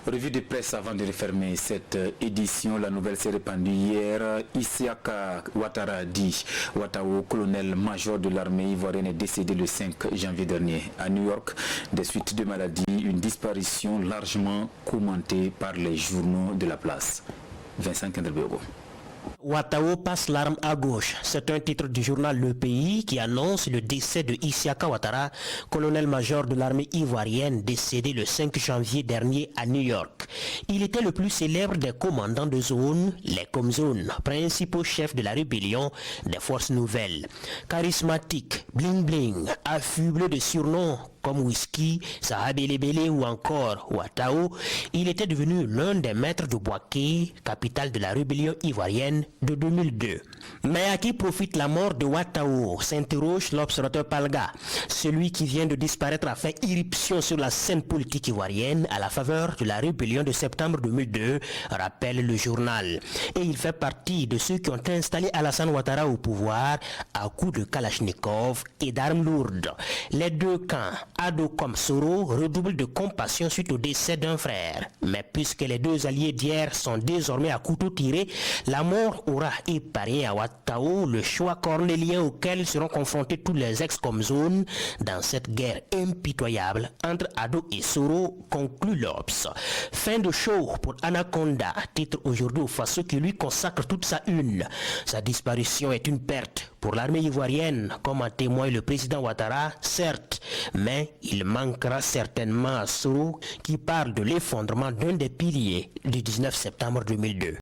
Revue de presse avant de refermer cette édition. La nouvelle s'est répandue hier. Isiaka Ouattara dit Ouattao, colonel-major de l'armée ivoirienne, est décédé le 5 janvier dernier à New York des suites de maladie. Une disparition largement commentée par les journaux de la place. Vincent Kendrebego. Ouattao passe l'arme à gauche. C'est un titre du journal Le Pays qui annonce le décès de Isiaka Ouattara, colonel-major de l'armée ivoirienne, décédé le 5 janvier dernier à New York. Il était le plus célèbre des commandants de zone, les Comzones, principaux chefs de la rébellion des forces nouvelles. Charismatique, bling-bling, affublé de surnoms comme Whisky, Sahabelebele ou encore Ouattao, il était devenu l'un des maîtres de Bouaké, capitale de la rébellion ivoirienne de 2002. Mais à qui profite la mort de Ouattao, s'interroge l'observateur Palga. Celui qui vient de disparaître a fait irruption sur la scène politique ivoirienne à la faveur de la rébellion de septembre 2002, rappelle le journal. Et il fait partie de ceux qui ont installé Alassane Ouattara au pouvoir à coups de Kalachnikov et d'armes lourdes. Les deux camps, Ado comme Soro, redoublent de compassion suite au décès d'un frère. Mais puisque les deux alliés d'hier sont désormais à couteau tiré, la mort aura épargné à Ouattao le choix cornélien auquel seront confrontés tous les ex-Comzones dans cette guerre impitoyable entre Ado et Soro, conclut l'Obs. Fin de show pour Anaconda, titre aujourd'hui au Faso qui lui consacre toute sa une. Sa disparition est une perte pour l'armée ivoirienne, comme en témoigne le président Ouattara, certes, mais il manquera certainement à Soro qui parle de l'effondrement d'un des piliers du 19 septembre 2002.